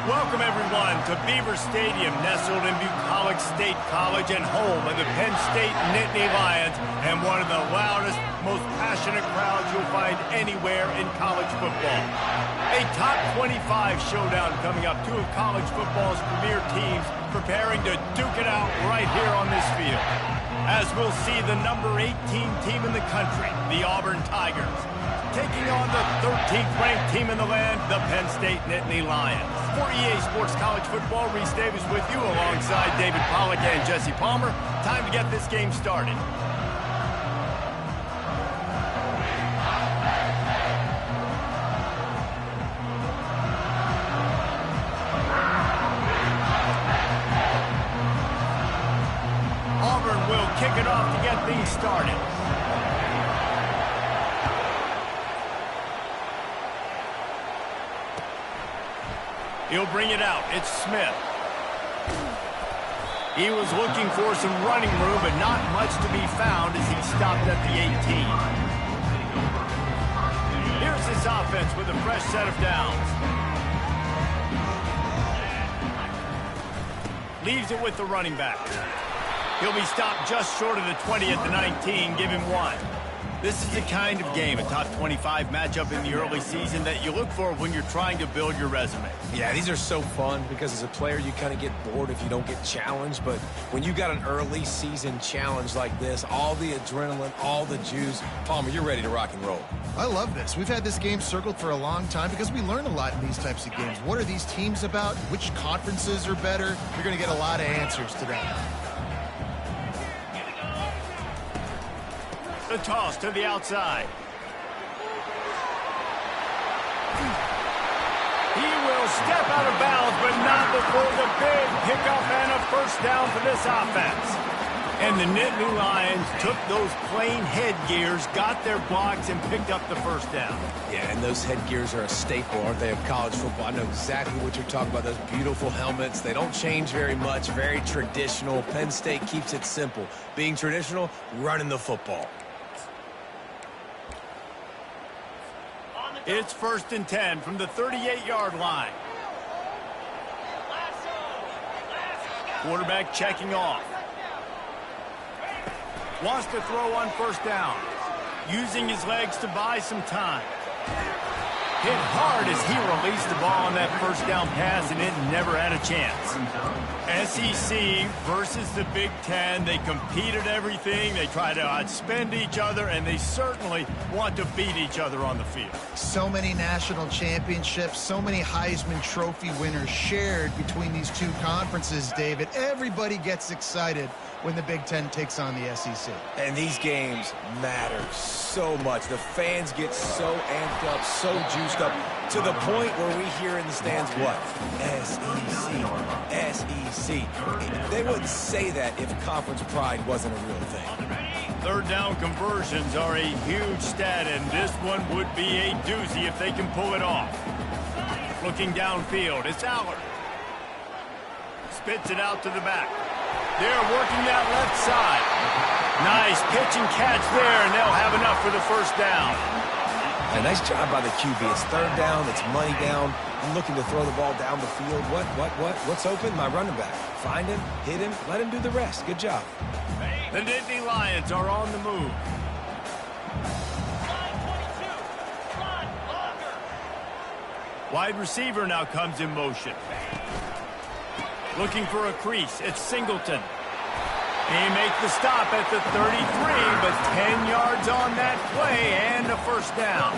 Welcome, everyone, to Beaver Stadium, nestled in Bucolic State College and home of the Penn State Nittany Lions, and one of the loudest, most passionate crowds you'll find anywhere in college football. A top 25 showdown coming up, two of college football's premier teams preparing to duke it out right here on this field. As we'll see the number 18 team in the country, the Auburn Tigers, taking on the 13th ranked team in the land, the Penn State Nittany Lions. For EA Sports College Football, Reese Davis with you alongside David Pollack and Jesse Palmer. Time to get this game started. Auburn will kick it off to get things started. He'll bring it out. It's Smith. He was looking for some running room, but not much to be found as he stopped at the 18. Here's this offense with a fresh set of downs. Leaves it with the running back. He'll be stopped just short of the 20 at the 19. Give him one. This is the kind of game, a top 25 matchup in the early season, that you look for when you're trying to build your resume. Yeah, these are so fun because as a player, you kind of get bored if you don't get challenged. But when you got an early season challenge like this, all the adrenaline, all the juice, Palmer, you're ready to rock and roll. I love this. We've had this game circled for a long time because we learn a lot in these types of games. What are these teams about? Which conferences are better? You're going to get a lot of answers to that. The toss to the outside. He will step out of bounds, but not before the big pickup and a first down for this offense. And the Nittany Lions took those plain headgears, got their blocks, and picked up the first down. Yeah, and those headgears are a staple, aren't they, of college football? I know exactly what you're talking about, those beautiful helmets. They don't change very much, very traditional. Penn State keeps it simple. Being traditional, running the football. It's 1st and 10 from the 38-yard line. Quarterback checking off. Wants to throw on first down. Using his legs to buy some time. Hit hard as he released the ball on that first down pass, and it never had a chance. SEC versus the Big Ten. They compete at everything. They try to outspend each other, and they certainly want to beat each other on the field. So many national championships, so many Heisman Trophy winners shared between these two conferences, David. Everybody gets excited when the Big Ten takes on the SEC. And these games matter so much. The fans get so amped up, so juiced up, to the point where we hear in the stands, what? SEC, SEC. They wouldn't say that if conference pride wasn't a real thing. Third down conversions are a huge stat, and this one would be a doozy if they can pull it off. Looking downfield, it's Allard. Spits it out to the back. They're working that left side. Nice pitch and catch there, and they'll have enough for the first down. A nice job by the QB. It's third down. It's money down. I'm looking to throw the ball down the field. What's open? My running back. Find him, hit him, let him do the rest. Good job. The Nittany Lions are on the move. Wide receiver now comes in motion. Looking for a crease. It's Singleton. He makes the stop at the 33, but 10 yards on that play and a first down.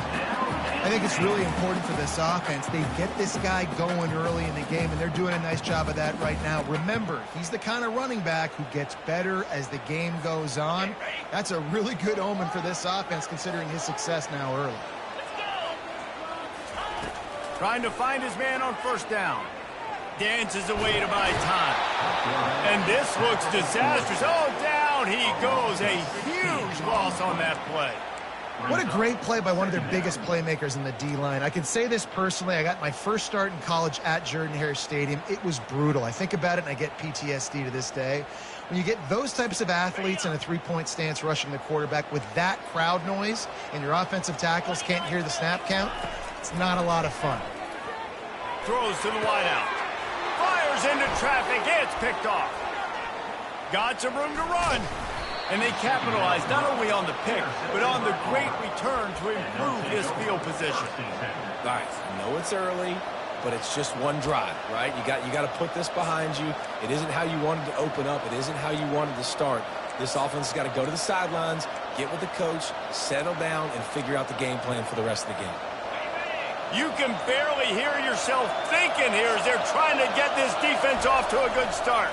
I think it's really important for this offense. They get this guy going early in the game, and they're doing a nice job of that right now. Remember, he's the kind of running back who gets better as the game goes on. That's a really good omen for this offense, considering his success now early. Trying to find his man on first down. Dances away to buy time. And this looks disastrous. Oh, down he goes. A huge loss on that play. What a great play by one of their biggest playmakers in the D-line. I can say this personally. I got my first start in college at Jordan-Hare Stadium. It was brutal. I think about it, and I get PTSD to this day. When you get those types of athletes in a three-point stance rushing the quarterback with that crowd noise and your offensive tackles can't hear the snap count, it's not a lot of fun. Throws to the wideout. Fires into traffic. It's picked off. Got some room to run. And they capitalized not only on the pick, but on the great return to improve this field position. All right, I know it's early, but it's just one drive, right? You got to put this behind you. It isn't how you wanted to open up. It isn't how you wanted to start. This offense has got to go to the sidelines, get with the coach, settle down, and figure out the game plan for the rest of the game. You can barely hear yourself thinking here as they're trying to get this defense off to a good start.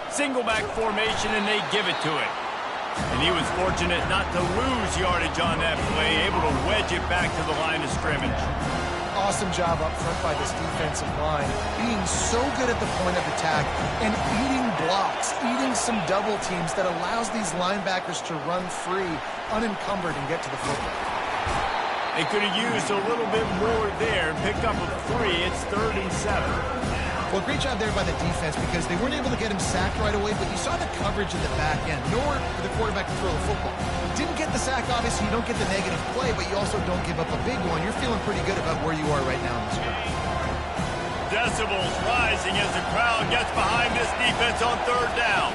Single back formation, and they give it to him. And he was fortunate not to lose yardage on that play, able to wedge it back to the line of scrimmage. Awesome job up front by this defensive line, being so good at the point of attack and eating blocks, eating some double teams that allows these linebackers to run free, unencumbered, and get to the football. They could have used a little bit more there and picked up a 3. It's 3rd and 7. Well, great job there by the defense because they weren't able to get him sacked right away, but you saw the coverage in the back end, nor for the quarterback to throw the football. Didn't get the sack, obviously, you don't get the negative play, but you also don't give up a big one. You're feeling pretty good about where you are right now in this game. Decibels rising as the crowd gets behind this defense on 3rd down.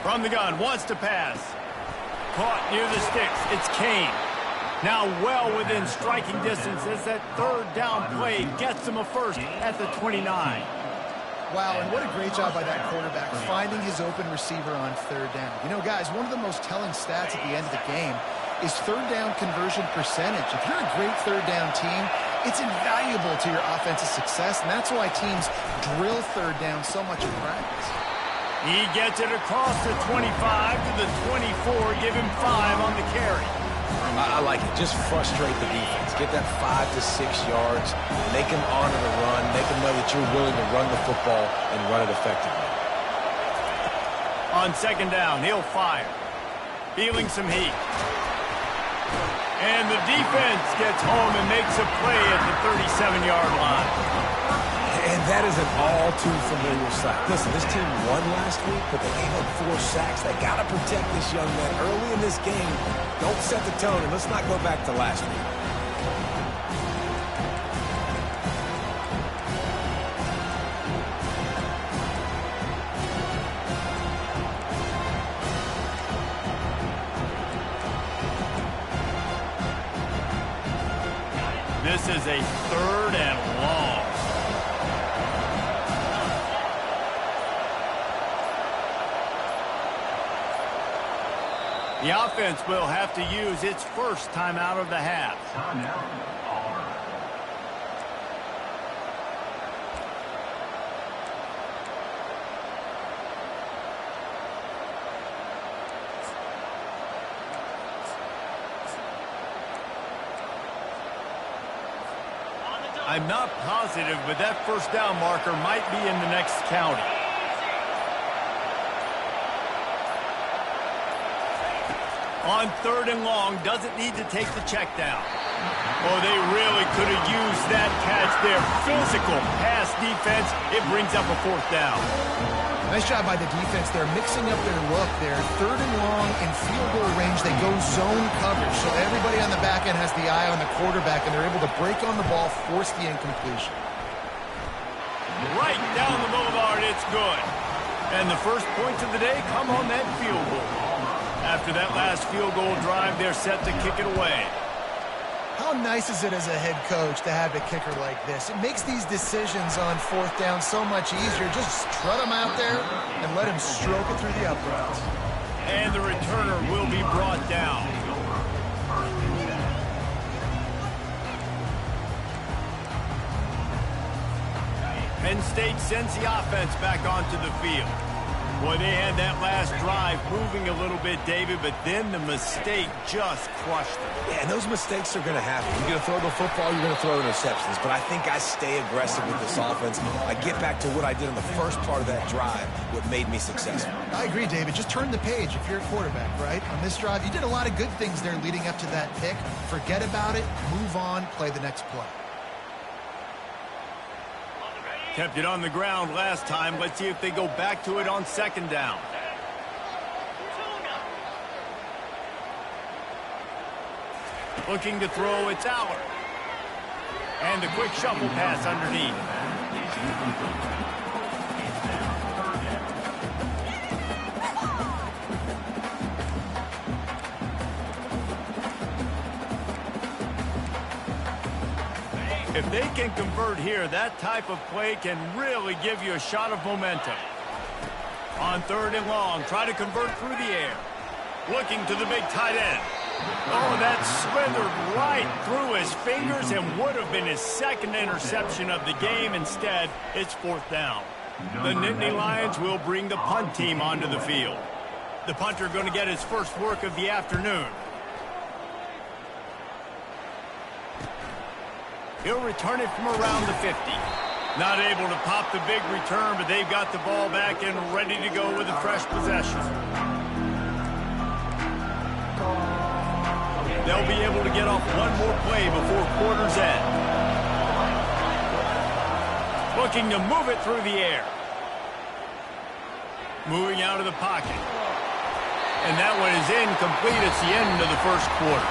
From the gun, wants to pass. Caught near the sticks. It's Kane. Now well within striking distance as that 3rd down play gets him a first at the 29. Wow, and what a great job by that quarterback, finding his open receiver on 3rd down. You know, guys, one of the most telling stats at the end of the game is 3rd down conversion percentage. If you're a great 3rd down team, it's invaluable to your offensive success, and that's why teams drill 3rd down so much in practice. He gets it across the 25 to the 24, give him 5 on the carry. I like it. Just frustrate the defense. Get that 5 to 6 yards. Make them honor the run. Make them know that you're willing to run the football and run it effectively. On 2nd down, he'll fire. Feeling some heat. And the defense gets home and makes a play at the 37-yard line. And that is an all-too-familiar sight. Listen, this team won last week, but they gave up 4 sacks. They got to protect this young man early in this game. Don't set the tone, and let's not go back to last week. This is a 3rd and long. The offense will have to use its first timeout of the half. I'm not positive, but that 1st down marker might be in the next county. On 3rd and long, doesn't need to take the check down. Oh, they really could have used that catch there. Physical pass defense. It brings up a 4th down. Nice job by the defense. They're mixing up their look there. 3rd and long in field goal range. They go zone coverage. So everybody on the back end has the eye on the quarterback, and they're able to break on the ball, force the incompletion. Right down the boulevard, it's good. And the first points of the day come on that field goal. After that last field goal drive, they're set to kick it away. How nice is it as a head coach to have a kicker like this? It makes these decisions on 4th down so much easier. Just strut him out there and let him stroke it through the uprights. And the returner will be brought down. Penn State sends the offense back onto the field. Boy, they had that last drive moving a little bit, David, but then the mistake just crushed them. Yeah, and those mistakes are going to happen. You're going to throw the football, you're going to throw interceptions. But I think I stay aggressive with this offense. I get back to what I did in the first part of that drive, what made me successful. I agree, David. Just turn the page if you're a quarterback, right? On this drive, you did a lot of good things there leading up to that pick. Forget about it, move on, play the next play. Kept it on the ground last time. Let's see if they go back to it on 2nd down. Looking to throw, it's Aller. And the quick shuffle pass underneath. If they can convert here, that type of play can really give you a shot of momentum. On 3rd and long, try to convert through the air. Looking to the big tight end. Oh, that slithered right through his fingers and would have been his 2nd interception of the game. Instead, it's 4th down. The Nittany Lions will bring the punt team onto the field. The punter going to get his first work of the afternoon. He'll return it from around the 50. Not able to pop the big return, but they've got the ball back and ready to go with a fresh possession. They'll be able to get off one more play before quarter's end. Looking to move it through the air. Moving out of the pocket. And that one is incomplete. It's the end of the first quarter.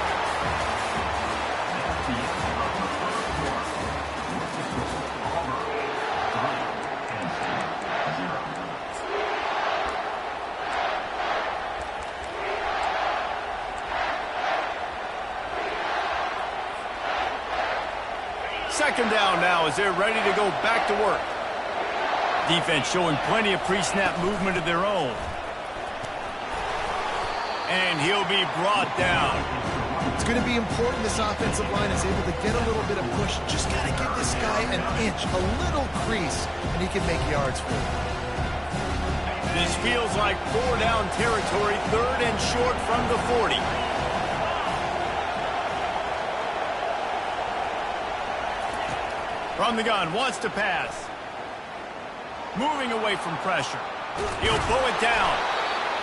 Second down now as they're ready to go back to work. Defense showing plenty of pre-snap movement of their own. And he'll be brought down. It's going to be important this offensive line is able to get a little bit of push. Just got to give this guy an inch, a little crease, and he can make yards for it. This feels like 4-down territory, 3rd and short from the 40. From the gun, wants to pass. Moving away from pressure. He'll pull it down.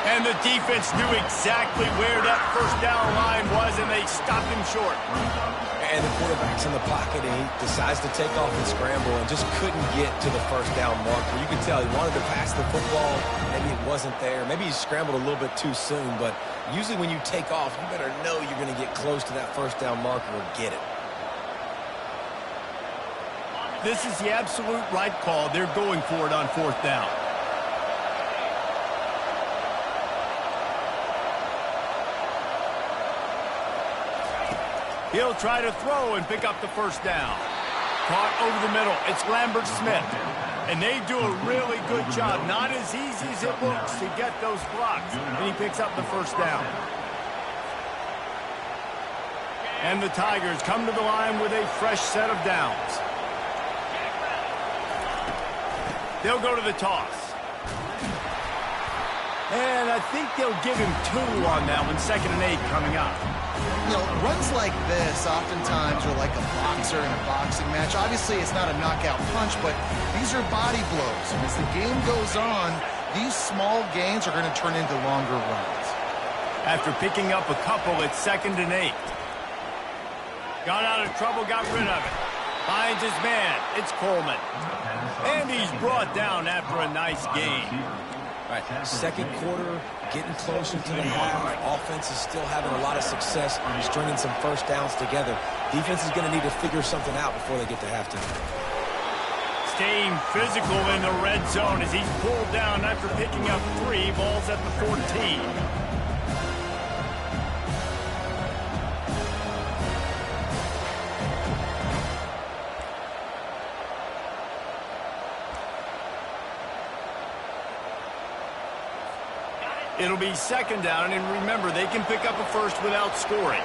And the defense knew exactly where that 1st down line was, and they stopped him short. And the quarterback's in the pocket, and he decides to take off and scramble and just couldn't get to the 1st down marker. You could tell he wanted to pass the football. Maybe it wasn't there. Maybe he scrambled a little bit too soon. But usually when you take off, you better know you're going to get close to that 1st down marker or get it. This is the absolute right call. They're going for it on 4th down. He'll try to throw and pick up the 1st down. Caught over the middle. It's Lambert Smith. And they do a really good job. Not as easy as it looks to get those blocks. And he picks up the 1st down. And the Tigers come to the line with a fresh set of downs. They'll go to the toss. And I think they'll give him 2 on that one. 2nd and 8 coming up. You know, runs like this oftentimes are like a boxer in a boxing match. Obviously, it's not a knockout punch, but these are body blows. And as the game goes on, these small gains are going to turn into longer runs. After picking up a couple, it's 2nd and 8. Got out of trouble, got rid of it. Finds his man. It's Coleman. And he's brought down after a nice game. All right, 2nd quarter, getting closer to the half. Offense is still having a lot of success stringing some 1st downs together. Defense is going to need to figure something out before they get to halftime. Staying physical in the red zone as he's pulled down after picking up 3 balls at the 14. It'll be 2nd down, and remember, they can pick up a 1st without scoring.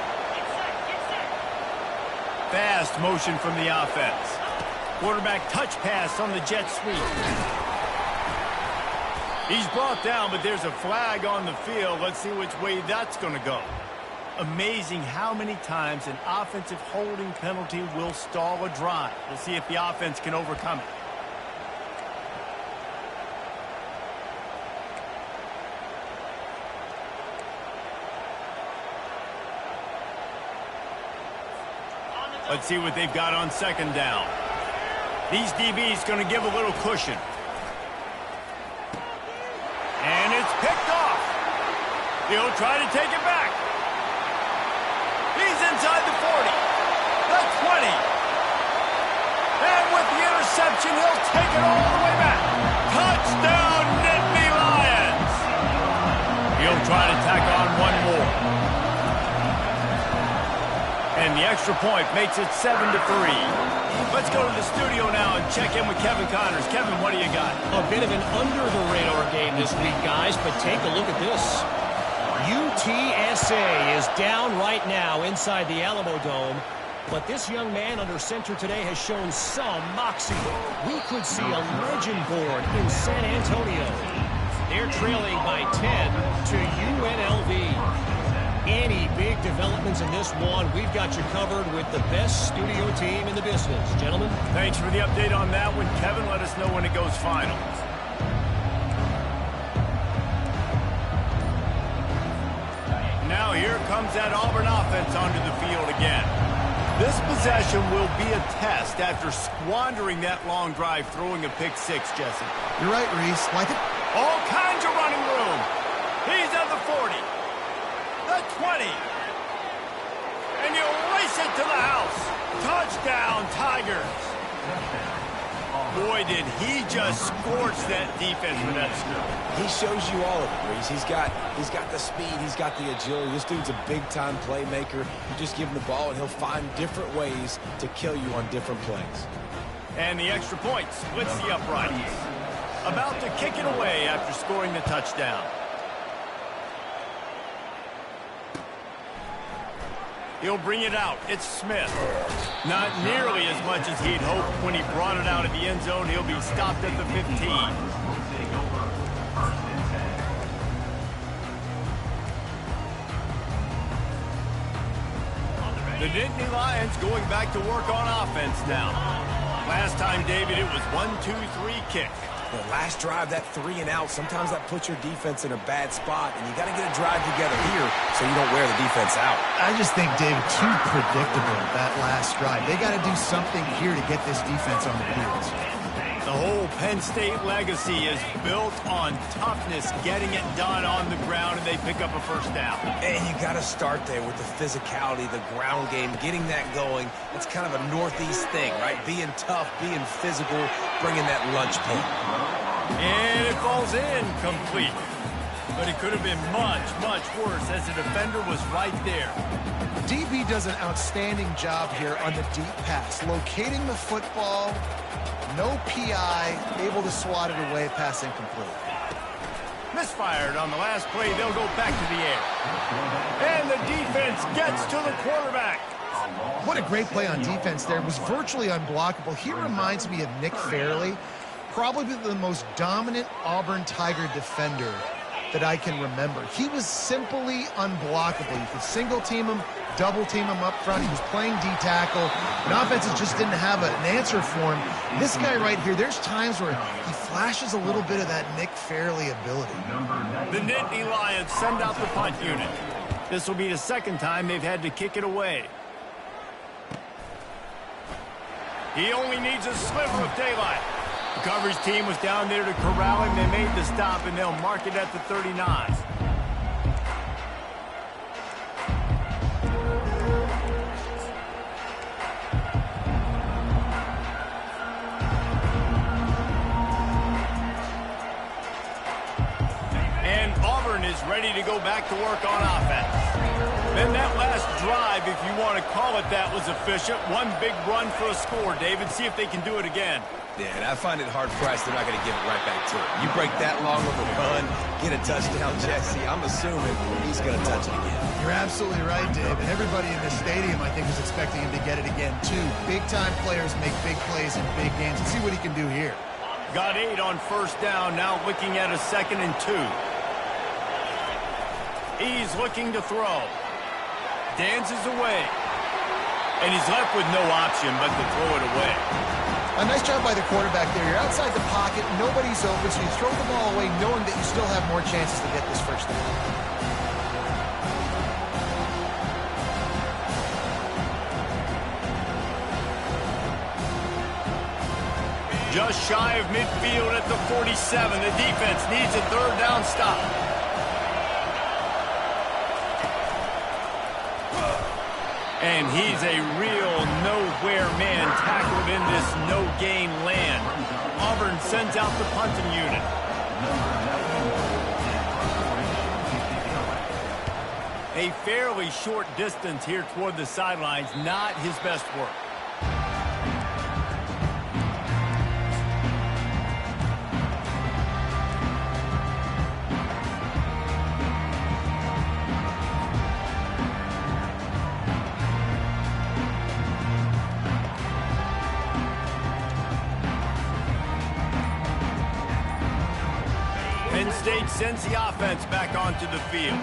Fast motion from the offense. Quarterback touch pass on the jet sweep. He's brought down, but there's a flag on the field. Let's see which way that's going to go. Amazing how many times an offensive holding penalty will stall a drive. We'll see if the offense can overcome it. Let's see what they've got on 2nd down. These DBs going to give a little cushion. And it's picked off. He'll try to take it back. He's inside the 40. The 20. And with the interception, he'll take it all the way back. Touchdown, Nittany Lions. He'll try to tack on one more. And the extra point makes it 7-3. Let's go to the studio now and check in with Kevin Connors. Kevin, what do you got? A bit of an under-the-radar game this week, guys, but take a look at this. UTSA is down right now inside the Alamo Dome, but this young man under center today has shown some moxie. We could see a legend born in San Antonio. They're trailing by 10 to UNLV. Any big developments in this one, we've got you covered with the best studio team in the business. Gentlemen. Thanks for the update on that one. Kevin, let us know when it goes final. Now here comes that Auburn offense onto the field again. This possession will be a test after squandering that long drive throwing a pick six, Jesse. You're right, Reese. Like it. All kinds of running room. He's at the 40. The 20. And you race it to the house. Touchdown, Tigers. Boy, did he just scorch that defense with that score. He shows you all of it, Reese. He's got the speed. He's got the agility. This dude's a big-time playmaker. You just give him the ball, and he'll find different ways to kill you on different plays. And the extra point splits the uprights. About to kick it away after scoring the touchdown. He'll bring it out. It's Smith. Not nearly as much as he'd hoped when he brought it out of the end zone. He'll be stopped at the 15. The Nittany Lions going back to work on offense now. Last time, David, it was 1-2-3 kick. The last drive, that 3 and out, sometimes that puts your defense in a bad spot, and you got to get a drive together here so you don't wear the defense out. I just think, David, too predictable, that last drive. They got to do something here to get this defense on the field. The whole Penn State legacy is built on toughness, getting it done on the ground, and they pick up a first down. And you got to start there with the physicality, the ground game, getting that going. It's kind of a Northeast thing, right? Being tough, being physical, bringing that lunch point. And it falls in complete. But it could have been much, much worse as the defender was right there. DB does an outstanding job here on the deep pass, locating the football. No PI, able to swat it away, pass incomplete. Misfired on the last play. They'll go back to the air. And the defense gets to the quarterback. What a great play on defense there. It was virtually unblockable. He reminds me of Nick Fairley, probably the most dominant Auburn Tiger defender that I can remember. He was simply unblockable. You could single team him, double team him up front. He was playing D-tackle, and offenses just didn't have an answer for him. This guy right here, there's times where he flashes a little bit of that Nick Fairley ability. The Nittany Lions send out the punt unit. This will be the second time they've had to kick it away. He only needs a sliver of daylight. The coverage team was down there to corral him. They made the stop, and they'll mark it at the 39. And Auburn is ready to go back to work on offense. Then that last drive, if you want to call it that, was efficient. One big run for a score. David, see if they can do it again. Yeah, and I find it hard-pressed they're not going to give it right back to him. You break that long of a run, get a touchdown, Jesse, I'm assuming he's going to touch it again. You're absolutely right, Dave. And everybody in this stadium, I think, is expecting him to get it again, too. Big-time players make big plays in big games. Let's see what he can do here. Got 8 on first down, now looking at a 2nd and 2. He's looking to throw. Dances away. And he's left with no option but to throw it away. A nice job by the quarterback there. You're outside the pocket, nobody's open, so you throw the ball away knowing that you still have more chances to get this first down. Just shy of midfield at the 47. The defense needs a 3rd down stop. And he's a real nowhere man tackled in this no-gain land. Auburn sends out the punting unit. A fairly short distance here toward the sidelines, not his best work. Penn State sends the offense back onto the field.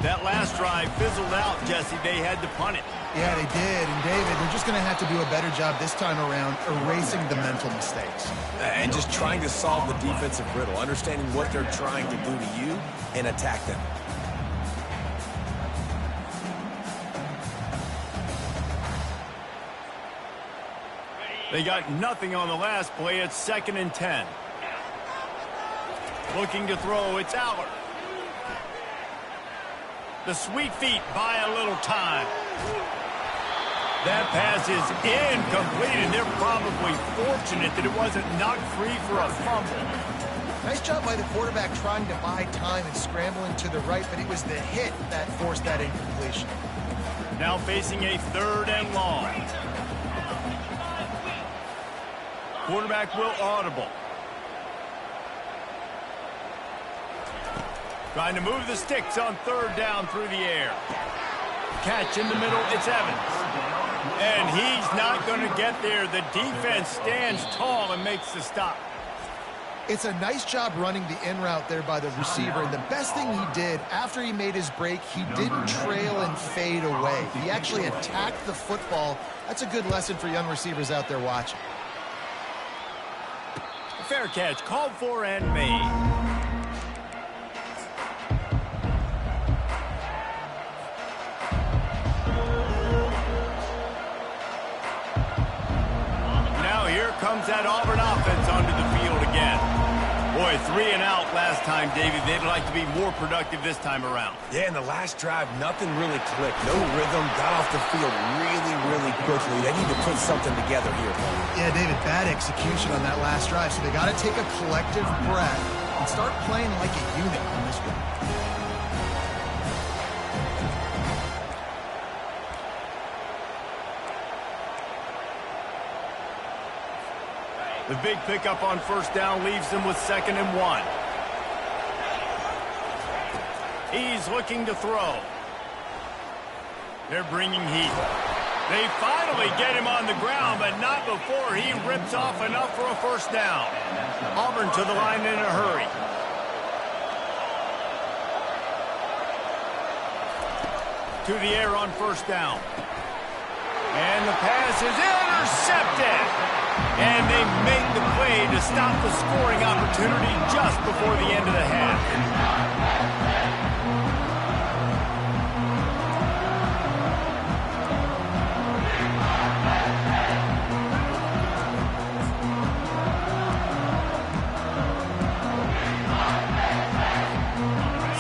That last drive fizzled out, Jesse. They had to punt it. Yeah, they did. And, David, they're just going to have to do a better job this time around erasing the mental mistakes. And just trying to solve the defensive riddle, understanding what they're trying to do to you and attack them. They got nothing on the last play. It's 2nd and 10. Looking to throw, it's Aller. The sweet feet buy a little time. That pass is incomplete, and they're probably fortunate that it wasn't knocked free for a fumble. Nice job by the quarterback trying to buy time and scrambling to the right, but it was the hit that forced that incompletion. Now facing a 3rd and long. Quarterback will audible. Trying to move the sticks on 3rd down through the air. Catch in the middle, it's Evans. And he's not going to get there. The defense stands tall and makes the stop. It's a nice job running the in route there by the receiver. And the best thing he did after he made his break, he didn't trail and fade away. He actually attacked the football. That's a good lesson for young receivers out there watching. A fair catch, called for and made. Comes that Auburn offense onto the field again. Boy, 3 and out last time, David. They'd like to be more productive this time around. Yeah, in the last drive, nothing really clicked. No rhythm, got off the field really quickly. They need to put something together here. Yeah, David, bad execution on that last drive. So they got to take a collective breath and start playing like a unit on this one. The big pickup on 1st down leaves them with 2nd and 1. He's looking to throw. They're bringing heat. They finally get him on the ground, but not before he rips off enough for a 1st down. Auburn to the line in a hurry. To the air on 1st down. And the pass is intercepted. And they make the play to stop the scoring opportunity just before the end of the half.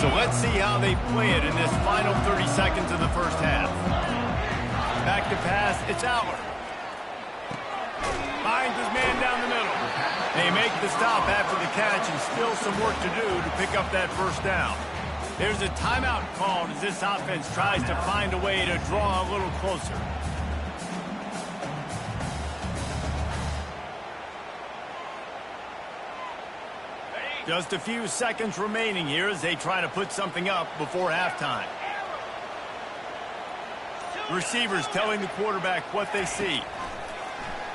So let's see how they play it in this final 30 seconds of the 1st half. Back to pass, it's Aller. Finds his man down the middle. They make the stop after the catch and still some work to do to pick up that 1st down. There's a timeout called as this offense tries to find a way to draw a little closer. Just a few seconds remaining here as they try to put something up before halftime. Receivers telling the quarterback what they see.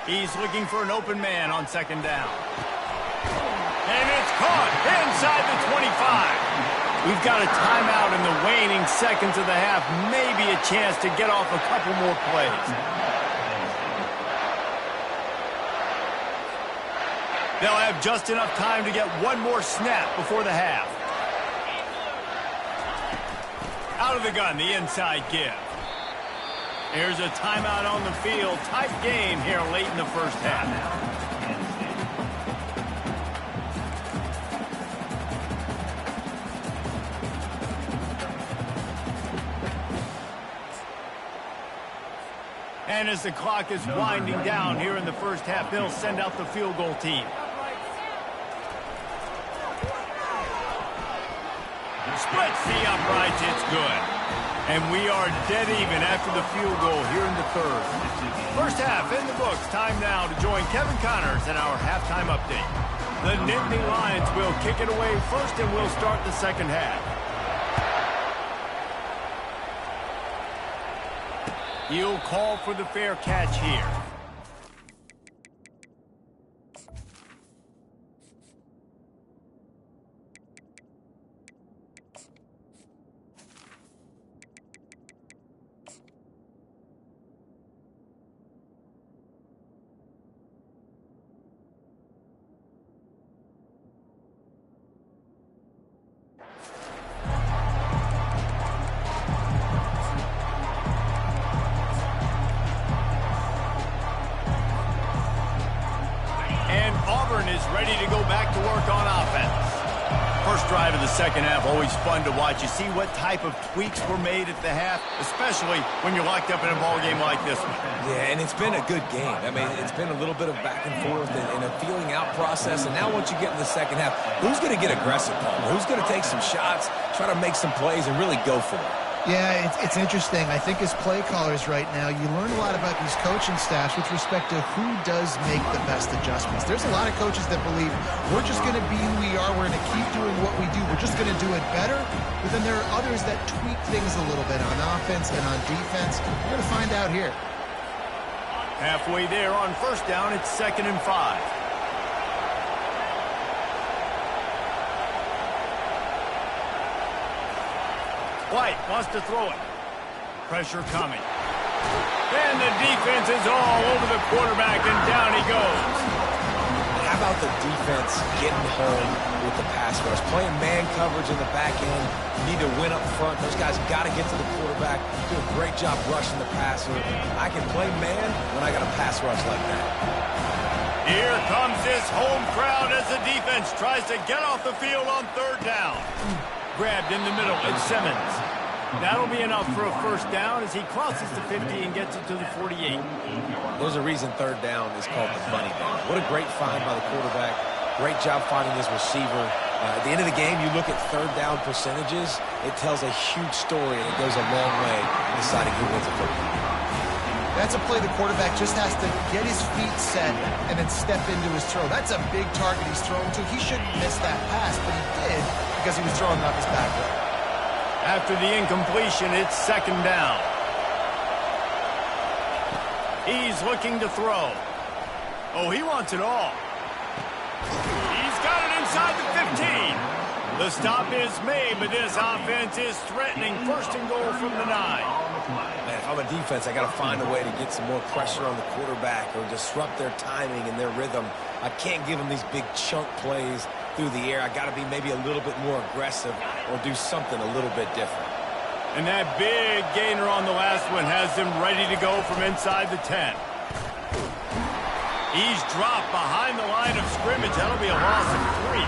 He's looking for an open man on 2nd down. And it's caught inside the 25. We've got a timeout in the waning seconds of the half. Maybe a chance to get off a couple more plays. They'll have just enough time to get one more snap before the half. Out of the gun, the inside give. Here's a timeout on the field. Tight game here late in the 1st half. And as the clock is winding down here in the 1st half, they'll send out the field goal team. Splits the uprights. It's good. And we are dead even after the field goal here in the third. First half in the books. Time now to join Kevin Connors in our halftime update. The Nittany Lions will kick it away first, and we'll start the second half. He'll call for the fair catch here. Is ready to go back to work on offense. First drive of the second half, always fun to watch. You see what type of tweaks were made at the half, especially when you're locked up in a ball game like this one. Yeah, and it's been a good game. I mean, it's been a little bit of back and forth and a feeling out process. And now once you get in the second half, who's going to get aggressive, Paul? Who's going to take some shots, try to make some plays, and really go for it? Yeah, it's interesting. I think as play callers right now, you learn a lot about these coaching staffs with respect to who does make the best adjustments. There's a lot of coaches that believe we're just going to be who we are. We're going to keep doing what we do. We're just going to do it better. But then there are others that tweak things a little bit on offense and on defense. We're going to find out here. Halfway there on first down, it's 2nd and 5. White wants to throw it. Pressure coming. And the defense is all over the quarterback, and down he goes. How about the defense getting home with the pass rush? Playing man coverage in the back end. You need to win up front. Those guys got to get to the quarterback. Do a great job rushing the passer. I can play man when I got a pass rush like that. Here comes this home crowd as the defense tries to get off the field on third down. Grabbed in the middle, it's Simmons. That'll be enough for a first down as he crosses the 50 and gets it to the 48. There's a reason third down is called the money down. What a great find by the quarterback. Great job finding his receiver. At the end of the game, you look at third down percentages. It tells a huge story, and it goes a long way in deciding who wins a football. That's a play the quarterback just has to get his feet set and then step into his throw. That's a big target he's throwing to. He shouldn't miss that pass, but he did because he was throwing off his back foot. After the incompletion, it's 2nd down. He's looking to throw. Oh, he wants it all. He's got it inside the 15. The stop is made, but this offense is threatening. 1st and goal from the 9. Man, if I'm a defense, I got to find a way to get some more pressure on the quarterback or disrupt their timing and their rhythm. I can't give them these big chunk plays through the air. I got to be maybe a little bit more aggressive or do something a little bit different. And that big gainer on the last one has them ready to go from inside the 10. He's dropped behind the line of scrimmage. That'll be a loss of 3.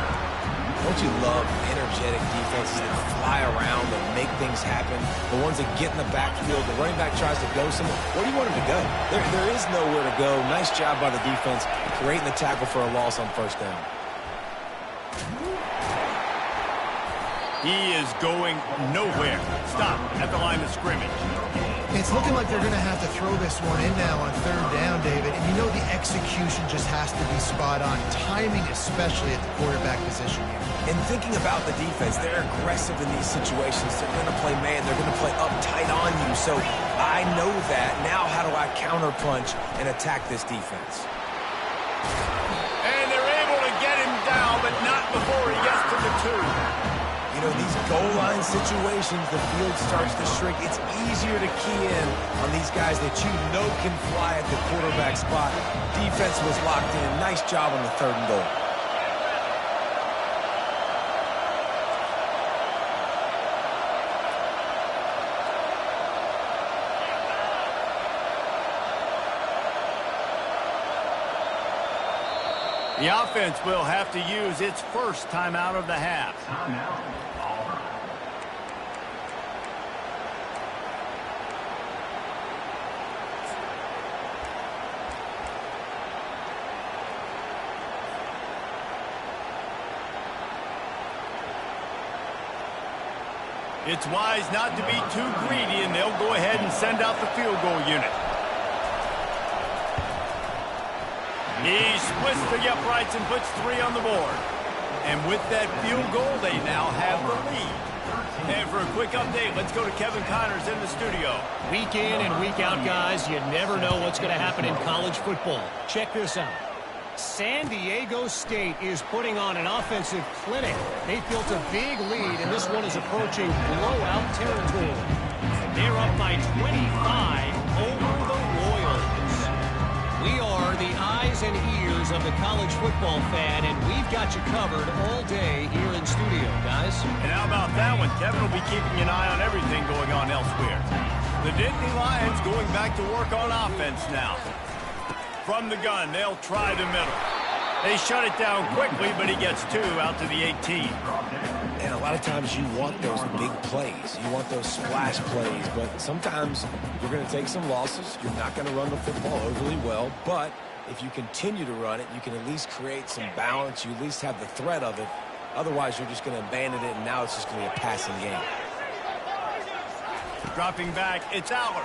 Don't you love energetic defenses that fly around and make things happen? The ones that get in the backfield, the running back tries to go somewhere. Where do you want him to go? There is nowhere to go. Nice job by the defense, creating the tackle for a loss on first down. He is going nowhere. Stop at the line of scrimmage. It's looking like they're going to have to throw this one in now on third down, David. And you know the execution just has to be spot on. Timing, especially at the quarterback position here. And thinking about the defense, they're aggressive in these situations. They're going to play man. They're going to play up tight on you. So I know that. Now how do I counterpunch and attack this defense? And they're able to get him down, but not before he gets to the 2. You know, these goal line situations, the field starts to shrink. It's easier to key in on these guys that you know can fly at the quarterback spot. Defense was locked in. Nice job on the 3rd and goal. The offense will have to use its first timeout of the half. It's wise not to be too greedy, and they'll go ahead and send out the field goal unit. He splits the uprights and puts 3 on the board. And with that field goal, they now have the lead. And for a quick update, let's go to Kevin Connors in the studio. Week in and week out, guys, you never know what's going to happen in college football. Check this out. San Diego State is putting on an offensive clinic. They built a big lead, and this one is approaching blowout territory. They're up by 25 over the Royals. We are the eyes and ears of the college football fan, and we've got you covered all day here in studio, guys. And how about that one? Kevin will be keeping an eye on everything going on elsewhere. The Nittany Lions going back to work on offense now. From the gun, they'll try the middle. They shut it down quickly, but he gets 2 out to the 18. And a lot of times you want those big plays. You want those splash plays. But sometimes you're going to take some losses. You're not going to run the football overly well. But if you continue to run it, you can at least create some balance. You at least have the threat of it. Otherwise, you're just going to abandon it, and now it's just going to be a passing game. Dropping back, it's Aller.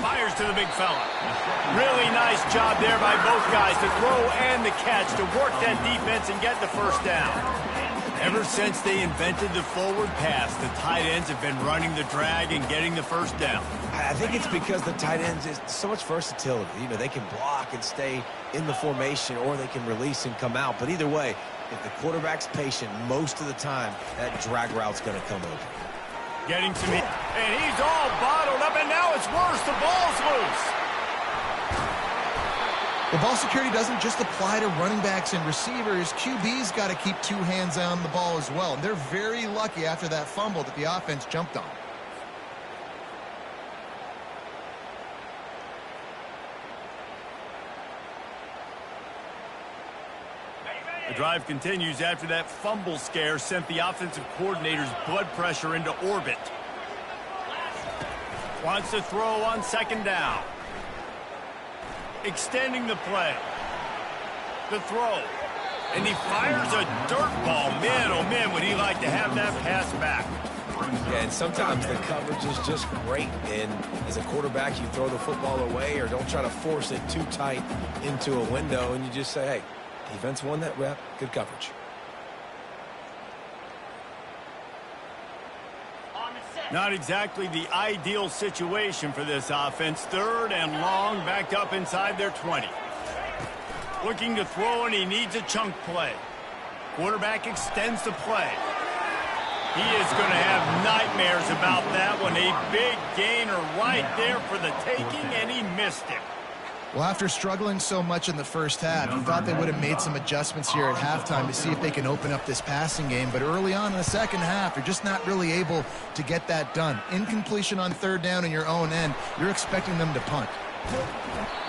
Fires to the big fella. Really nice job there by both guys to throw and the catch to work that defense and get the first down. Ever since they invented the forward pass, the tight ends have been running the drag and getting the first down. I think it's because the tight ends is so much versatility. You know, they can block and stay in the formation, or they can release and come out. But either way, if the quarterback's patient, most of the time, that drag route's going to come open. Getting some heat, and he's all bottled up, and now it's worse. The ball's loose. The ball security doesn't just apply to running backs and receivers. QB's got to keep 2 hands on the ball as well. And they're very lucky after that fumble that the offense jumped on. The drive continues after that fumble scare sent the offensive coordinator's blood pressure into orbit. Wants to throw on 2nd down. Extending the play. The throw. And he fires a dirt ball. Man, oh man, would he like to have that pass back. Yeah, and sometimes the coverage is just great. And as a quarterback, you throw the football away or don't try to force it too tight into a window, and you just say, hey, defense won that rep. Good coverage. Not exactly the ideal situation for this offense. 3rd and long, backed up inside their 20. Looking to throw, and he needs a chunk play. Quarterback extends the play. He is going to have nightmares about that one. A big gainer right there for the taking, and he missed it. Well, after struggling so much in the first half, you thought they would have made some adjustments here at halftime to see if they can open up this passing game. But early on in the second half, they're just not really able to get that done. Incompletion on 3rd down in your own end, you're expecting them to punt.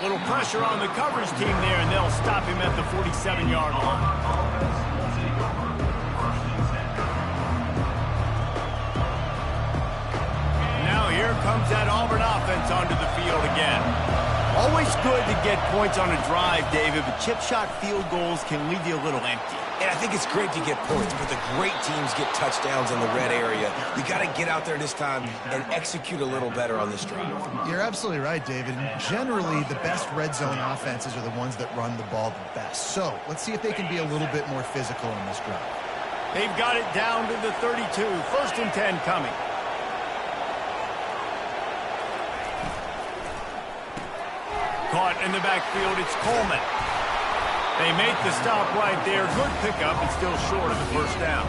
Little pressure on the coverage team there, and they'll stop him at the 47-yard line. Now here comes that Auburn offense onto the field again. Always good to get points on a drive, David, but chip shot field goals can leave you a little empty. And I think it's great to get points, but the great teams get touchdowns in the red area. You got to get out there this time and execute a little better on this drive. You're absolutely right, David. Generally, the best red zone offenses are the ones that run the ball the best. So let's see if they can be a little bit more physical in this drive. They've got it down to the 32. 1st and 10 coming. Caught in the backfield, it's Coleman. They make the stop right there. Good pickup, and still short of the 1st down.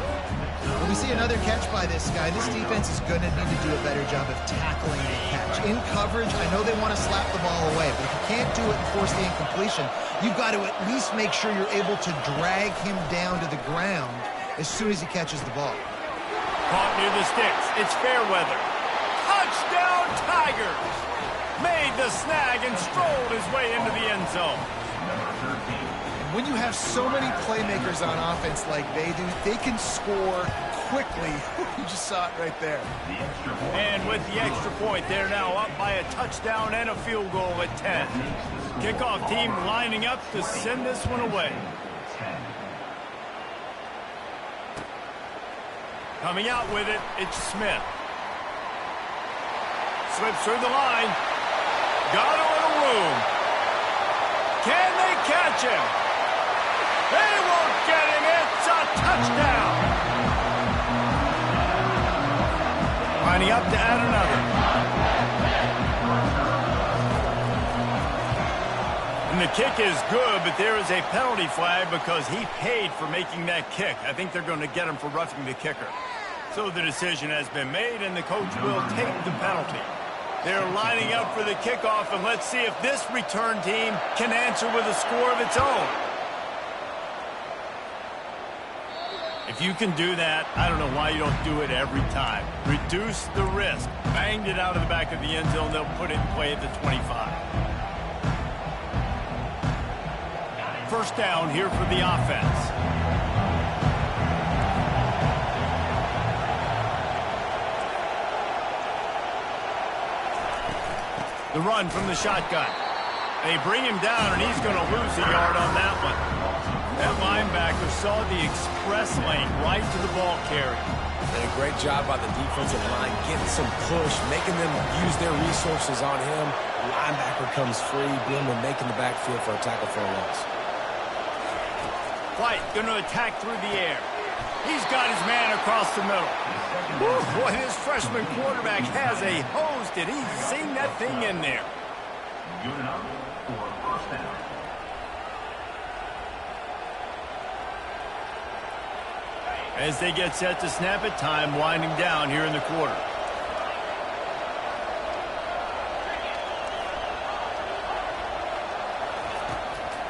When we see another catch by this guy, this defense is going to need to do a better job of tackling the catch. In coverage, I know they want to slap the ball away, but if you can't do it and force the incompletion, you've got to at least make sure you're able to drag him down to the ground as soon as he catches the ball. Caught near the sticks. It's Fairweather. Touchdown, Tigers! Made the snag and strolled his way into the end zone. When you have so many playmakers on offense like they do, they can score quickly. You just saw it right there. And with the extra point, they're now up by a touchdown and a field goal at 10. Kickoff team lining up to send this one away. Coming out with it, it's Smith. Slips through the line. Got a little room. Can they catch him? They won't get him. It's a touchdown. Lining up to add another. And the kick is good, but there is a penalty flag because he paid for making that kick. I think they're going to get him for roughing the kicker. So the decision has been made, and the coach will take the penalty. They're lining up for the kickoff, and let's see if this return team can answer with a score of its own. If you can do that, I don't know why you don't do it every time. Reduce the risk. Banged it out of the back of the end zone. They'll put it in play at the 25. First down here for the offense. The run from the shotgun. They bring him down, and he's going to lose a yard on that one. That linebacker saw the express lane right to the ball carrier. And a great job by the defensive line, getting some push, making them use their resources on him. The linebacker comes free, Boomer making the backfield for a tackle for a loss. White going to attack through the air. He's got his man across the middle. Woo, boy, his freshman quarterback has a hose. Did he sing that thing in there? Good enough for a first down. As they get set to snap it, time winding down here in the quarter.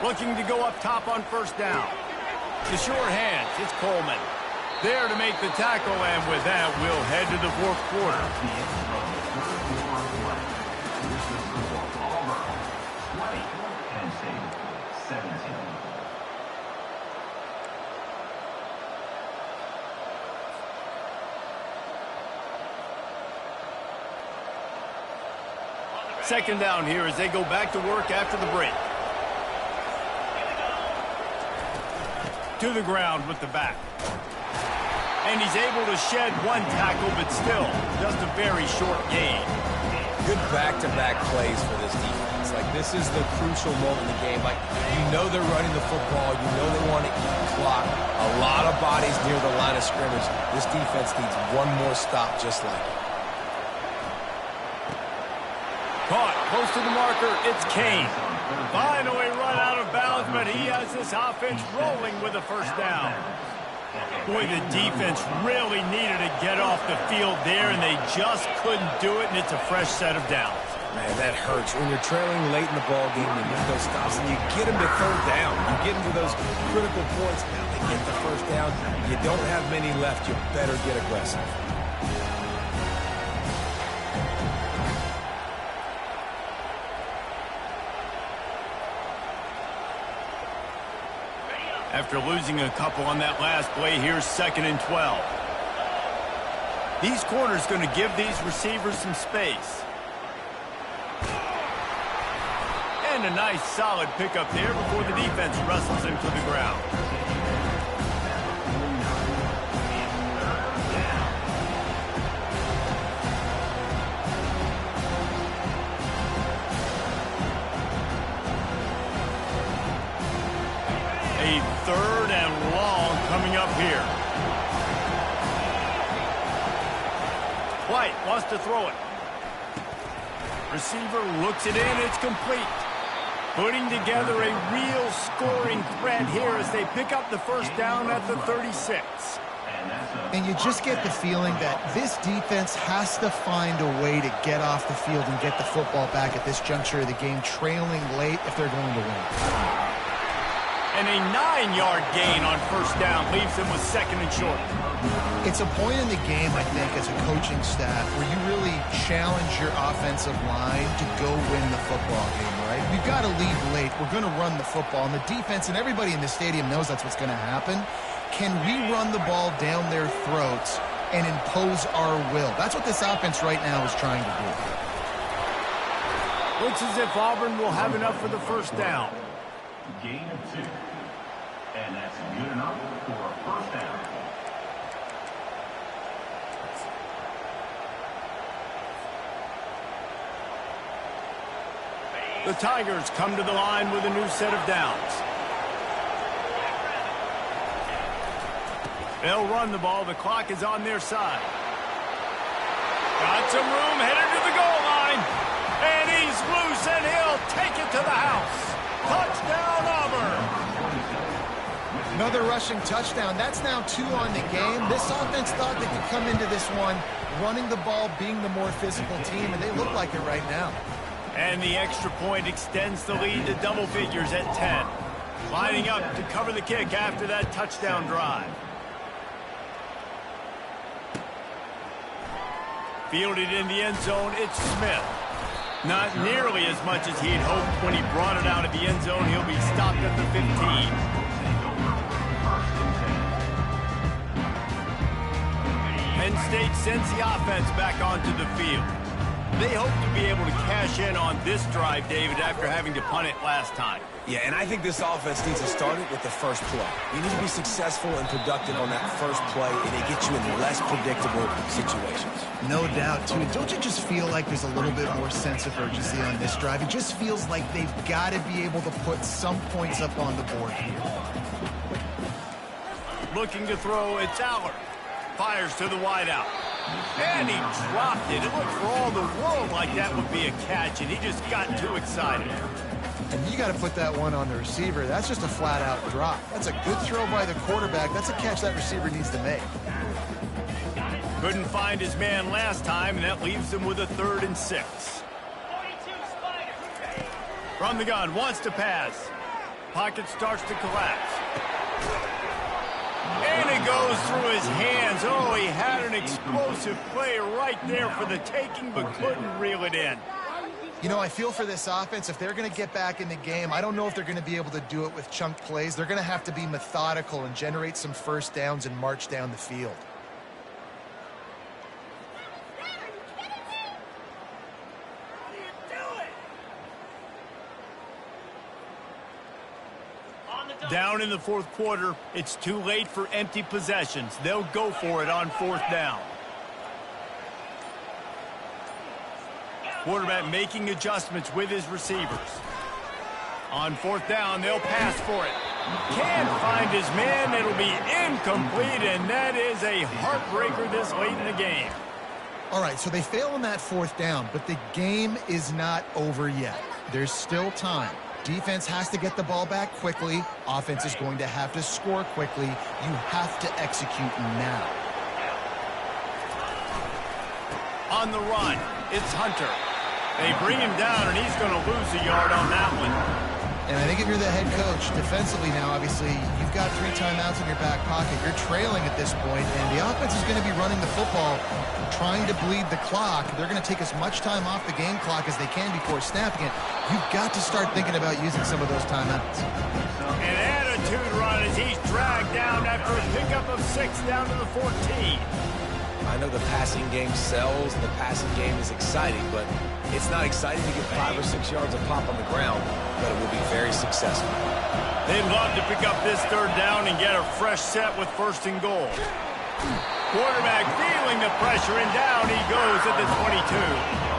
Looking to go up top on first down. The short hands, it's Coleman. There to make the tackle, and with that, we'll head to the fourth quarter. Second down here as they go back to work after the break. To the ground with the back. And he's able to shed one tackle, but still just a very short gain. Good back-to-back plays for this defense. Like, this is the crucial moment in the game. Like, you know they're running the football. You know they want to eat the clock. A lot of bodies near the line of scrimmage. This defense needs one more stop just like it. Caught close to the marker. It's Kane. Finally run out of bounds, but he has this offense rolling with a first down. Boy, the defense really needed to get off the field there, and they just couldn't do it, and it's a fresh set of downs. Man, that hurts. When you're trailing late in the ball game, you need those stops, and you get them to third down. You get them to those critical points. Now they get the first down. You don't have many left. You better get aggressive. After losing a couple on that last play, here's 2nd and 12. These corners going to give these receivers some space. And a nice solid pickup there before the defense wrestles him to the ground. A 3rd and long coming up here. White wants to throw it. Receiver looks it in. It's complete. Putting together a real scoring threat here as they pick up the first down at the 36. And you just get the feeling that this defense has to find a way to get off the field and get the football back at this juncture of the game, trailing late if they're going to win. And a 9-yard gain on first down leaves them with 2nd and short. It's a point in the game, I think, as a coaching staff where you really challenge your offensive line to go win the football game, right? We've got to lead late. We're going to run the football. And the defense and everybody in the stadium knows that's what's going to happen. Can we run the ball down their throats and impose our will? That's what this offense right now is trying to do. Looks as if Auburn will have enough for the first down. Gain of 2. And that's good enough for a first down. The Tigers come to the line with a new set of downs. They'll run the ball. The clock is on their side. Got some room, headed to the goal line. And he's loose, and he'll take it to the house. Touchdown, Auburn. Another rushing touchdown. That's now 2 on the game. This offense thought they could come into this one running the ball, being the more physical team, and they look like it right now. And the extra point extends the lead to double figures at 10. Lining up to cover the kick after that touchdown drive. Fielded in the end zone, it's Smith. Not nearly as much as he'd hoped when he brought it out of the end zone. He'll be stopped at the 15. Penn State sends the offense back onto the field. They hope to be able to cash in on this drive, David, after having to punt it last time. Yeah, and I think this offense needs to start it with the first play. You need to be successful and productive on that first play, and it gets you in less predictable situations. No doubt, too. Don't you just feel like there's a little bit more sense of urgency on this drive? It just feels like they've got to be able to put some points up on the board here. Looking to throw, it's Aller. Fires to the wideout. And he dropped it. It looked for all the world like that would be a catch, and he just got too excited. And you got to put that one on the receiver. That's just a flat-out drop. That's a good throw by the quarterback. That's a catch that receiver needs to make. Couldn't find his man last time, and that leaves him with a 3rd and 6. From the gun, wants to pass. Pocket starts to collapse. And it goes through his hands. Oh, he had an explosive play right there for the taking, but couldn't reel it in. You know, I feel for this offense, if they're going to get back in the game, I don't know if they're going to be able to do it with chunk plays. They're going to have to be methodical and generate some first downs and march down the field. Down in the 4th quarter, it's too late for empty possessions. They'll go for it on 4th down. Quarterback making adjustments with his receivers. On 4th down, they'll pass for it. Can't find his man. It'll be incomplete, and that is a heartbreaker this late in the game. All right, so they fail on that 4th down, but the game is not over yet. There's still time. Defense has to get the ball back quickly. Offense is going to have to score quickly. You have to execute now. On the run, it's Hunter. They bring him down, and he's going to lose a yard on that one. And I think if you're the head coach, defensively now, obviously, you've got 3 timeouts in your back pocket. You're trailing at this point, and the offense is going to be running the football, trying to bleed the clock. They're going to take as much time off the game clock as they can before snapping it. You've got to start thinking about using some of those timeouts. An attitude run as he's dragged down after a pickup of 6 down to the 14. I know the passing game sells, the passing game is exciting, but it's not exciting to get 5 or 6 yards of pop on the ground, but it will be very successful. They'd love to pick up this 3rd down and get a fresh set with 1st and goal. Quarterback feeling the pressure, and down he goes at the 22.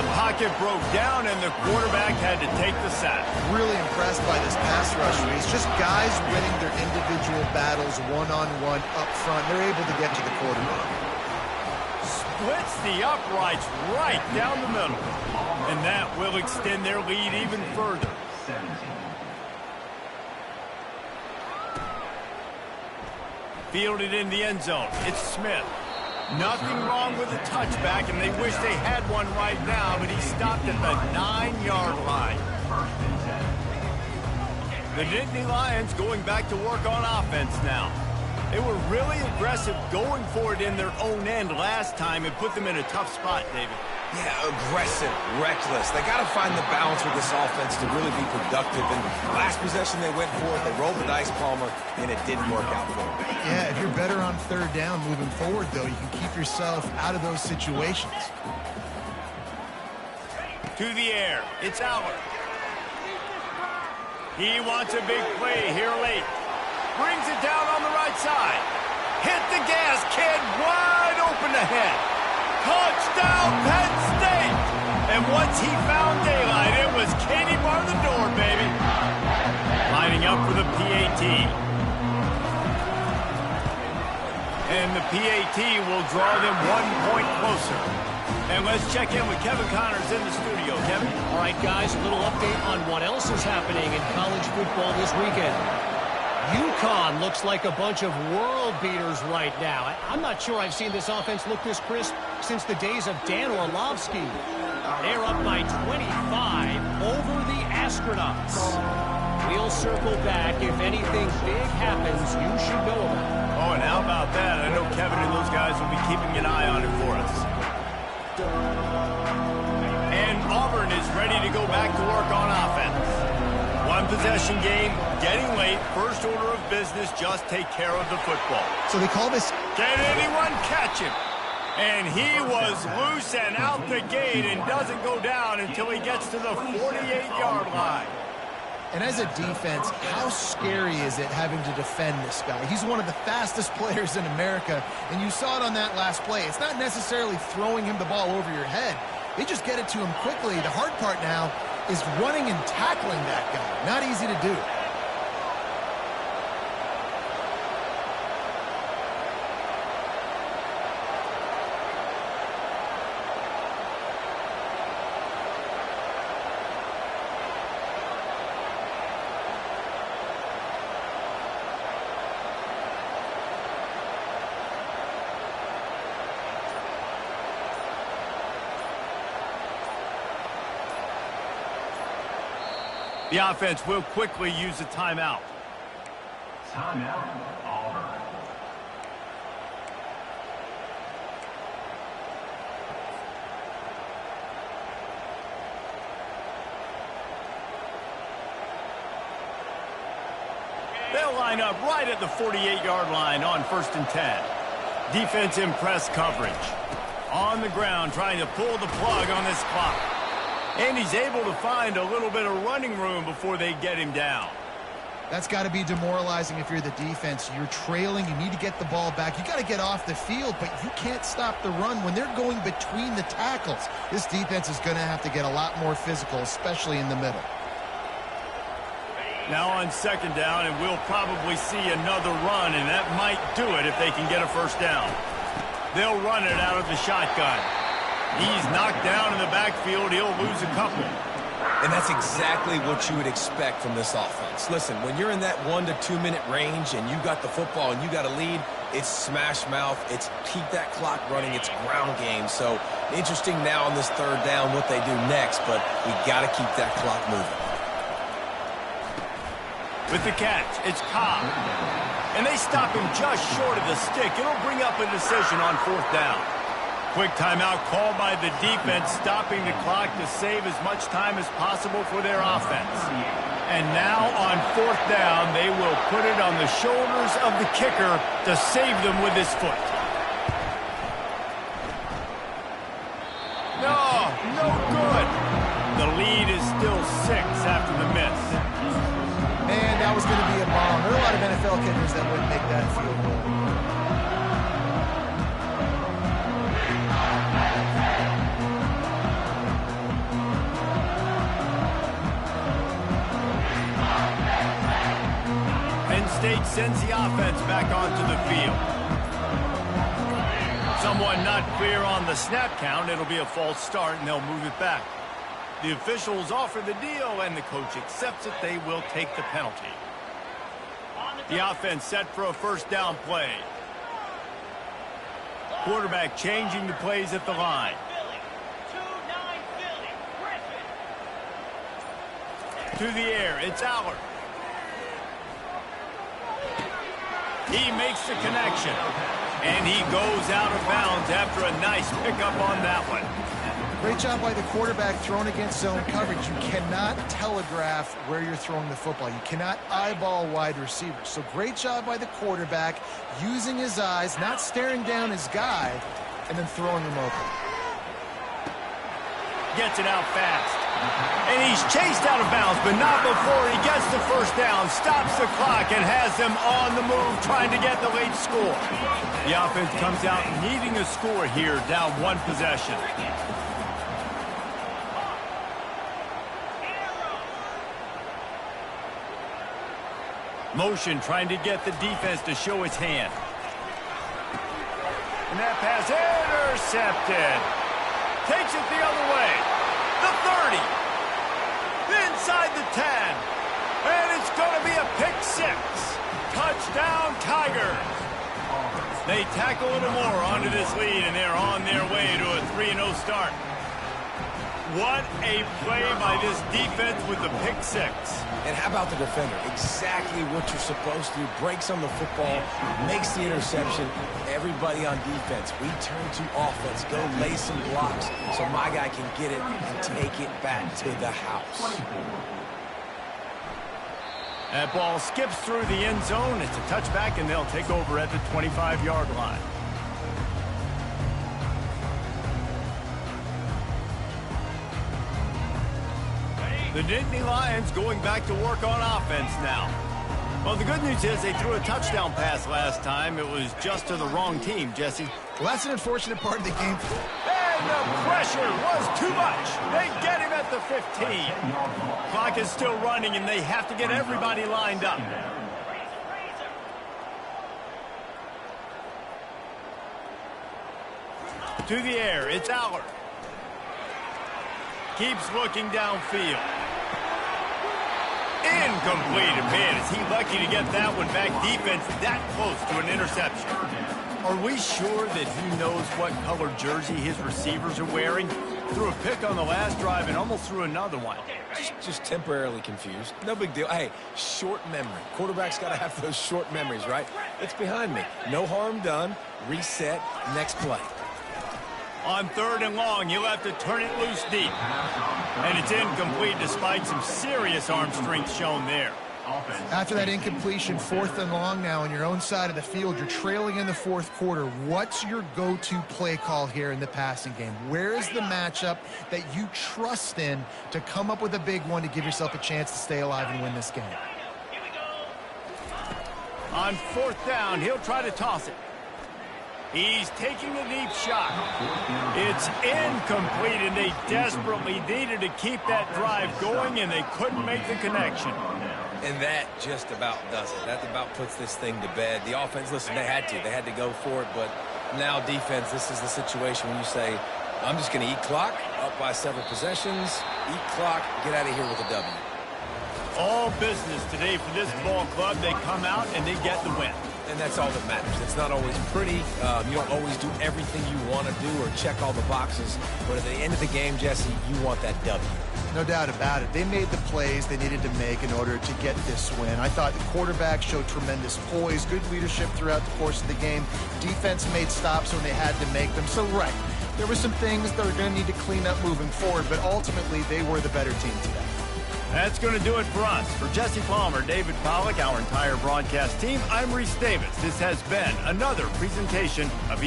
The pocket broke down, and the quarterback had to take the sack. Really impressed by this pass rush. It's just guys winning their individual battles one-on-one up front. They're able to get to the quarterback. Splits the uprights right down the middle. And that will extend their lead even further. Fielded in the end zone. It's Smith. Nothing wrong with the touchback, and they wish they had one right now, but he stopped at the 9-yard line. The Nittany Lions going back to work on offense now. They were really aggressive going for it in their own end last time and put them in a tough spot, David. Yeah, aggressive, reckless. They got to find the balance with this offense to really be productive. And last possession they went for it, they rolled the dice, Palmer, and it didn't work out for them. Yeah, if you're better on 3rd down moving forward, though, you can keep yourself out of those situations. To the air, it's Aller. He wants a big play here late. Brings it down on the right side. Hit the gas, kid, wide open ahead. Touchdown, Penn State! And once he found daylight, it was Any bar the door, baby. Lining up for the PAT. And the PAT will draw them 1 point closer. And let's check in with Kevin Connors in the studio. Kevin? All right, guys, a little update on what else is happening in college football this weekend. UConn looks like a bunch of world beaters right now. I'm not sure I've seen this offense look this crisp since the days of Dan Orlovsky. They're up by 25 over the Astronauts. We'll circle back. If anything big happens, you should know about it. Oh, and how about that? I know Kevin and those guys will be keeping an eye on it for us. And Auburn is ready to go back to work on offense. One possession game, getting late, first order of business, just take care of the football. So they call this... Can anyone catch him? And he was loose and out the gate and doesn't go down until he gets to the 48-yard line. And as a defense, how scary is it having to defend this guy? He's one of the fastest players in America, and you saw it on that last play. It's not necessarily throwing him the ball over your head. They just get it to him quickly. The hard part now is running and tackling that guy. Not easy to do. The offense will quickly use a timeout. Timeout, Auburn. They'll line up right at the 48-yard line on 1st and 10. Defense in press coverage. On the ground, trying to pull the plug on this clock. And he's able to find a little bit of running room before they get him down. That's got to be demoralizing if you're the defense. You're trailing. You need to get the ball back. You got to get off the field, but you can't stop the run when they're going between the tackles. This defense is going to have to get a lot more physical, especially in the middle. Now on 2nd down, and we'll probably see another run, and that might do it if they can get a first down. They'll run it out of the shotgun. He's knocked down in the backfield. He'll lose a couple. And that's exactly what you would expect from this offense. Listen, when you're in that 1 to 2 minute range and you got the football and you got a lead, it's smash mouth. It's keep that clock running. It's ground game. So interesting now on this 3rd down what they do next, but we got to keep that clock moving. With the catch, it's Cobb. And they stop him just short of the stick. It'll bring up a decision on 4th down. Quick timeout called by the defense, stopping the clock to save as much time as possible for their offense. And now on 4th down, they will put it on the shoulders of the kicker to save them with his foot. No, no good. The lead is still 6 after the miss. Man, that was going to be a bomb. There are a lot of NFL kickers that wouldn't make that field goal. Penn State sends the offense back onto the field. Someone not clear on the snap count. It'll be a false start, and they'll move it back. The officials offer the deal, and the coach accepts it. They will take the penalty. The offense set for a 1st down play. Quarterback changing the plays at the line. To the air, it's Allard. He makes the connection, and he goes out of bounds after a nice pickup on that one. Great job by the quarterback throwing against zone coverage. You cannot telegraph where you're throwing the football. You cannot eyeball wide receivers. So great job by the quarterback using his eyes, not staring down his guy, and then throwing him open. Gets it out fast. And he's chased out of bounds, but not before he gets the 1st down, stops the clock, and has them on the move trying to get the late score. The offense comes out needing a score here, down 1 possession. Motion trying to get the defense to show its hand. And that pass intercepted. Takes it the other way. The 30. Inside the 10. And it's going to be a pick six. Touchdown, Tigers. They tack a little more onto this lead, and they're on their way to a 3-0 start. What a play by this defense with the pick six. And how about the defender? Exactly what you're supposed to do. Breaks on the football, makes the interception. Everybody on defense, we turn to offense. Go lay some blocks so my guy can get it and take it back to the house. That ball skips through the end zone. It's a touchback, and they'll take over at the 25-yard line. The Nittany Lions going back to work on offense now. Well, the good news is they threw a touchdown pass last time. It was just to the wrong team, Jesse. Well, that's an unfortunate part of the game. And the pressure was too much. They get him at the 15. Clock is still running, and they have to get everybody lined up. To the air, it's Allard. Keeps looking downfield. Incomplete. Man, is he lucky to get that one back. Defense that close to an interception. Are we sure that he knows what color jersey his receivers are wearing? Threw a pick on the last drive and almost threw another one. Just temporarily confused. No big deal. Hey, short memory. Quarterback's got to have those short memories, right? It's behind me. No harm done. Reset. Next play. On 3rd and long, he'll have to turn it loose deep. And it's incomplete despite some serious arm strength shown there. After that incompletion, 4th and long now on your own side of the field, you're trailing in the 4th quarter. What's your go-to play call here in the passing game? Where is the matchup that you trust in to come up with a big one to give yourself a chance to stay alive and win this game? On 4th down, he'll try to toss it. He's taking a deep shot. It's incomplete, and they desperately needed to keep that drive going, and they couldn't make the connection. And that just about does it. That about puts this thing to bed. The offense, listen, they had to go for it, but now defense, this is the situation when you say, I'm just going to eat clock, up by 7 possessions, eat clock, get out of here with a W. All business today for this ball club. They come out and they get the win. And that's all that matters. It's not always pretty. You don't always do everything you want to do or check all the boxes. But at the end of the game, Jesse, you want that W. No doubt about it. They made the plays they needed to make in order to get this win. I thought the quarterback showed tremendous poise, good leadership throughout the course of the game. Defense made stops when they had to make them. So, right, there were some things that are going to need to clean up moving forward, but ultimately they were the better team today. That's going to do it for us. For Jesse Palmer, David Pollack, our entire broadcast team, I'm Reese Davis. This has been another presentation of